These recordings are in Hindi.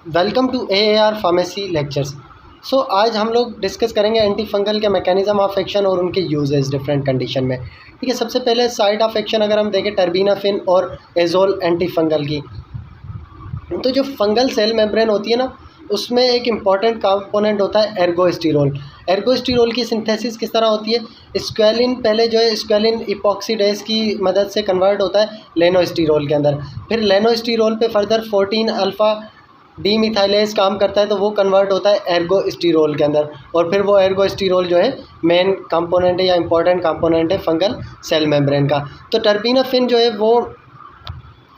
Welcome to AAR pharmacy lectures. आज हम लोग डिस्कस करेंगे एंटी फंगल के मैकेनिज़्म ऑफ एक्शन और उनके यूजेस डिफरेंट कंडीशन में। ठीक है, सबसे पहले साइड ऑफ एक्शन अगर हम देखें टर्बीनाफिन और एजोल एंटी फंगल की, तो जो फंगल सेल मेम्ब्रेन होती है ना, उसमें एक इम्पॉर्टेंट कंपोनेंट होता है एर्गोस्टिरोल। एर्गोस्टिरोल की सिंथेसिस किस तरह होती है? स्क्वेलिन पहले जो है स्क्वेलिन इपॉक्सीडेज की मदद से कन्वर्ट होता है लेनोस्टिरोल के अंदर, फिर लेनोस्टिरोल पे फर्दर 14 अल्फ़ा डीमिथाइलेज काम करता है, तो वो कन्वर्ट होता है एर्गोस्टिरोल के अंदर, और फिर वो एर्गोस्टिरोल जो है मेन कंपोनेंट है या इंपॉर्टेंट कंपोनेंट है फंगल सेल मेम्ब्रेन का। तो टर्बीनाफिन जो है वो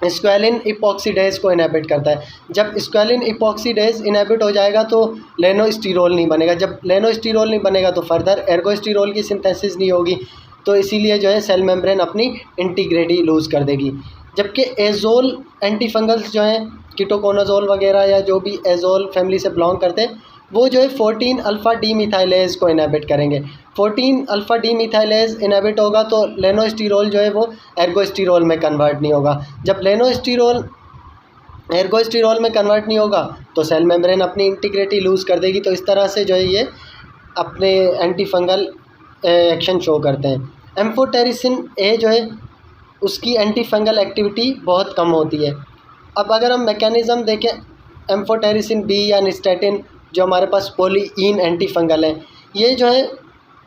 स्क्वेलिन इपॉक्सीडेज को इनहिबिट करता है। जब स्क्वेलिन इपॉक्सीडेज इनहिबिट हो जाएगा तो लेनोस्टिरोल नहीं बनेगा, जब लेनोस्टिरोल नहीं बनेगा तो फर्दर एर्गोस्टिरोल की सिंथेसिस नहीं होगी, तो इसीलिए जो है सेल मेम्ब्रेन अपनी इंटीग्रिटी लूज़ कर देगी। जबकि एजोल एंटी फंगल्स जो हैं कीटोकोनाजोल वगैरह या जो भी एजोल फैमिली से बिलोंग करते हैं, वो जो है 14 अल्फ़ा डीमिथाइलेज को इनहिबिट करेंगे। 14 अल्फ़ा डीमिथाइलेज इनहिबिट होगा तो लेनोस्टिरोल जो है वो एर्गोस्टिरोल में कन्वर्ट नहीं होगा। जब लेनोस्टिरोल एर्गोस्टिरोल में कन्वर्ट नहीं होगा तो सेल मेम्ब्रेन अपनी इंटीग्रिटी लूज़ कर देगी। तो इस तरह से जो है ये अपने एंटी फंगल एक्शन शो करते हैं। एम्फोटेरिसिन ए जो है उसकी एंटी फंगल एक्टिविटी बहुत कम होती है। अब अगर हम मैकेनिज़्म देखें, एम्फोटेरिसिन बी या निस्टेटिन जो हमारे पास पॉलीइन एंटी फंगल है, ये जो है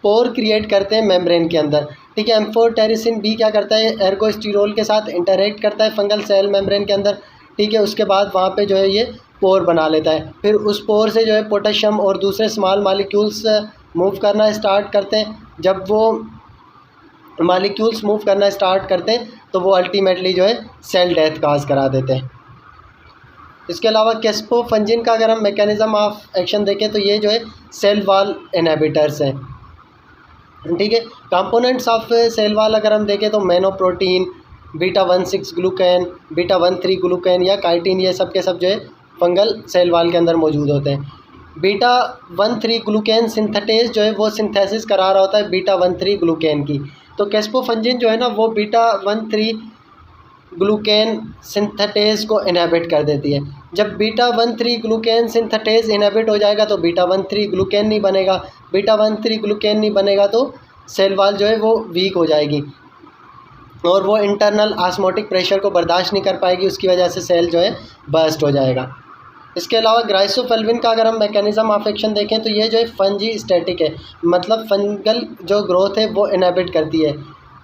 पोर क्रिएट करते हैं मेम्ब्रेन के अंदर। ठीक है, एम्फोटेरिसिन बी क्या करता है, एर्गोस्टिरोल के साथ इंटरेक्ट करता है फंगल सेल मेम्ब्रेन के अंदर। ठीक है, उसके बाद वहाँ पे जो है ये पोर बना लेता है, फिर उस पोर से जो है पोटेशियम और दूसरे स्मॉल मॉलिक्यूल्स मूव करना स्टार्ट करते हैं। जब वो मॉलिक्यूल्स मूव करना स्टार्ट करते हैं तो वो अल्टीमेटली जो है सेल डेथ काज करा देते हैं। इसके अलावा कैस्पोफंजिन का अगर हम मैकेनिज़्म ऑफ एक्शन देखें तो ये जो है सेल वॉल इनहिबिटर्स हैं। ठीक है, कंपोनेंट्स ऑफ सेल वॉल अगर हम देखें तो मेनोप्रोटीन, बीटा-1,6 ग्लूकेन, बीटा-1,3 ग्लूकेन या काइटिन, ये सब के सब जो है फंगल सेल वॉल के अंदर मौजूद होते हैं। बीटा-1,3 ग्लूकेन सिंथेटेज जो है वो सिंथेसिस करा रहा होता है बीटा-1,3 ग्लूकेन की। तो कैस्पोफंजिन जो है ना वो बीटा-1,3 ग्लूकेन सिंथेटेज को इनहिबिट कर देती है। जब बीटा-1,3 ग्लूकेन सिंथेटेज इनहिबिट हो जाएगा तो बीटा-1,3 ग्लूकेन नहीं बनेगा। बीटा-1,3 ग्लूकेन नहीं बनेगा तो सेल वॉल जो है वो वीक हो जाएगी और वो इंटरनल ऑस्मोटिक प्रेशर को बर्दाश्त नहीं कर पाएगी, उसकी वजह से सेल जो है बर्स्ट हो जाएगा। इसके अलावा ग्राइसोफेल्विन का अगर हम मैकेनिज़्म ऑफ एक्शन देखें तो ये जो है फंजी स्टैटिक है, मतलब फंगल जो ग्रोथ है वो इनहिबिट करती है।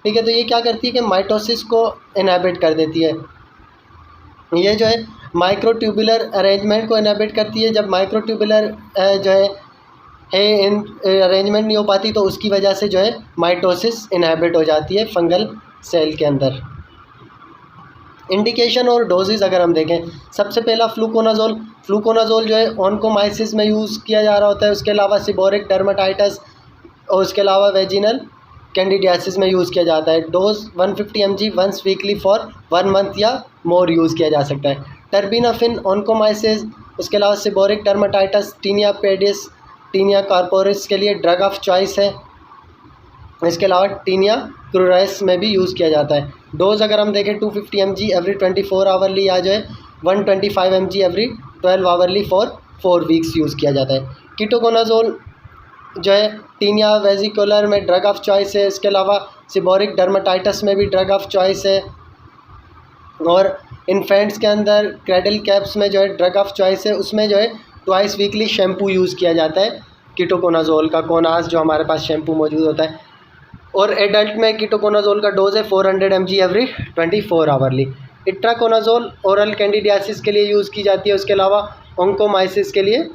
ठीक है, तो ये क्या करती है कि माइटोसिस को इनहिबिट कर देती है। ये जो है माइक्रोट्यूबुलर अरेंजमेंट को इनहिबिट करती है। जब माइक्रोट्यूबुलर जो है अरेंजमेंट नहीं हो पाती तो उसकी वजह से जो है माइटोसिस इनहिबिट हो जाती है फंगल सेल के अंदर। इंडिकेशन और डोजेज अगर हम देखें, सबसे पहला फ्लूकोनाजोल जो है ऑनकोमाइसिस में यूज़ किया जा रहा होता है। उसके अलावा सिबोरिक डर्माटाइटिस और उसके अलावा वेजिनल कैंडिडियासिस में यूज़ किया जाता है। Dose 150 mg once weekly for 1 month या मोर यूज़ किया जा सकता है। टर्बीनाफिन ऑनकोमाइसिस, उसके अलावा seborrheic dermatitis, tinea pedis, tinea corporis के लिए ड्रग ऑफ चॉइस है। इसके अलावा टीनिया क्रूराइस में भी यूज़ किया जाता है। डोज़ अगर हम देखें 250 mg एवरी 24 आवरली या जो है 125 mg every 12 hourly for 4 weeks use किया जाता है। कीटोकोनाजोल जो है टीनिया वेजिकुलर में ड्रग ऑफ चॉइस है। इसके अलावा सिबोरिक डर्माटाइटिस में भी ड्रग ऑफ चॉइस है और इन्फेंट्स के अंदर क्रेडल कैप्स में जो है ड्रग ऑफ चॉइस है। उसमें जो है ट्वाइस वीकली शैम्पू यूज़ किया जाता है कीटोकोनाजोल का, कोनास जो हमारे पास शैम्पू मौजूद होता है। और एडल्ट में कीटोकोनाजोल का डोज है 400 mg every 24 hourly. Itraconazole oral candidiasis के लिए यूज़ की जाती है। उसके अलावा ऑन्कोमाइसिस के लिए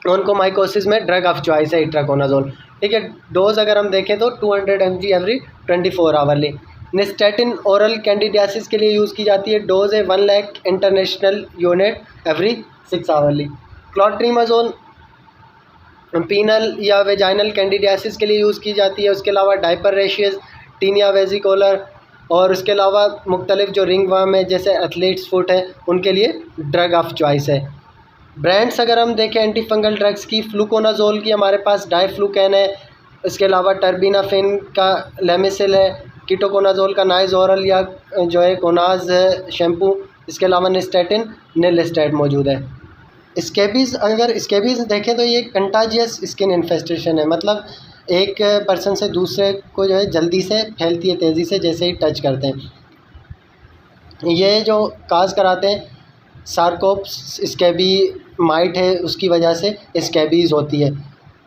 ऑन्कोमाइकोसिस में ड्रग ऑफ चॉइस है इट्राकोनाजोल। ठीक है, डोज अगर हम देखें तो 200 mg every 24 hourly. Nystatin oral candidiasis के लिए यूज़ की जाती है। डोज है 1 lakh international unit every 6 hourly. Clotrimazole penile या वेजाइनल कैंडिडियासिस के लिए यूज़ की जाती है। उसके अलावा डायपर रेशियस, टीनिया वेजिकुलर और उसके अलावा मुख्तलिफ जो रिंग वर्म है जैसे एथलीट्स फुट है उनके लिए ड्रग ऑफ चॉइस है। ब्रांड्स अगर हम देखें एंटी फंगल ड्रग्स की, फ्लूकोनाजोल की हमारे पास डाइफ्लूकैन है। इसके अलावा टर्बीनाफिन का लेमिसिल है। कीटोकोनाजोल का नाइज ओरल या जो है कोनाज शैम्पू। इसके अलावा निस्टेटिन निलिस्टेट मौजूद है। स्केबीज़, अगर स्केबीज़ देखें तो ये कंटाजियस स्किन इन्फेस्टेशन है, मतलब एक पर्सन से दूसरे को जो है जल्दी से फैलती है, तेज़ी से, जैसे ही टच करते हैं। ये जो काज कराते हैं सार्कोप्स स्केबी माइट है, उसकी वजह से स्केबीज़ होती है।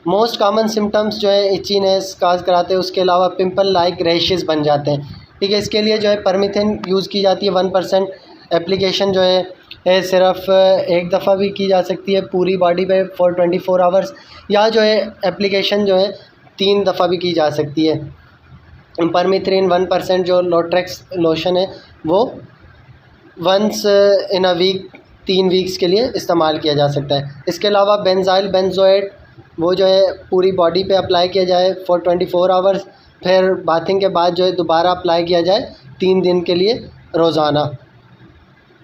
मोस्ट कॉमन सिम्टम्स जो है इचीनेस काज कराते हैं। उसके अलावा पिंपल लाइक रैशेस बन जाते हैं, ठीक है। इसके लिए जो है परमिथिन यूज़ की जाती है 1%। एप्लीकेशन जो है सिर्फ एक दफ़ा भी की जा सकती है पूरी बॉडी पे फॉर 24 आवर्स, या जो है एप्लीकेशन जो है 3 दफ़ा भी की जा सकती है। परमिथ्रिन 1% जो लोट्रेक्स लोशन है वो once in a week 3 weeks के लिए इस्तेमाल किया जा सकता है। इसके अलावा बेंजाइल बेंजोएट वो जो है पूरी बॉडी पे अप्लाई किया जाए फॉर 24 आवर्स, फिर बाथिंग के बाद जो है दोबारा अप्लाई किया जाए 3 दिन के लिए रोज़ाना।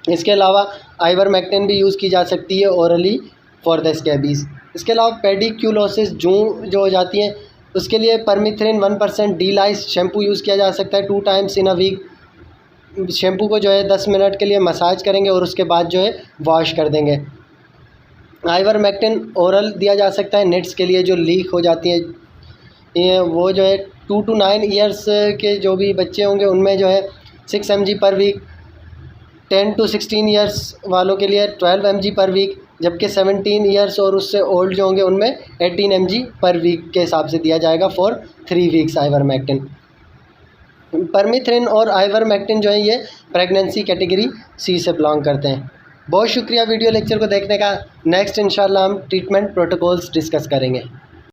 इसके अलावा आइवरमेक्टिन भी यूज़ की जा सकती है ओरली फॉर द स्कैबीज़। इसके अलावा पेडिक्यूलोसिस जूं जो हो जाती हैं उसके लिए परमिथ्रिन 1% डीलाइस शैम्पू यूज़ किया जा सकता है 2 times in a week. Shampoo को जो है 10 मिनट के लिए मसाज करेंगे और उसके बाद जो है वॉश कर देंगे। आइवरमेक्टिन ओरल दिया जा सकता है निट्स के लिए जो लीक हो जाती है, ये वो जो है 2 to 9 ईयर्स के जो भी बच्चे होंगे उनमें जो है 6 mg पर वीक, 10 to 16 ईयर्स वालों के लिए 12 mg पर वीक, जबकि 17 ईयर्स और उससे ओल्ड जो होंगे उनमें 18 mg पर वीक के हिसाब से दिया जाएगा फॉर 3 वीक्स आइवरमेक्टिन। परमिथ्रिन और आइवरमेक्टिन जो है ये प्रेगनेंसी कैटेगरी सी से बिलोंग करते हैं। बहुत शुक्रिया वीडियो लेक्चर को देखने का। नेक्स्ट इंशाल्लाह हम ट्रीटमेंट प्रोटोकॉल्स डिस्कस करेंगे।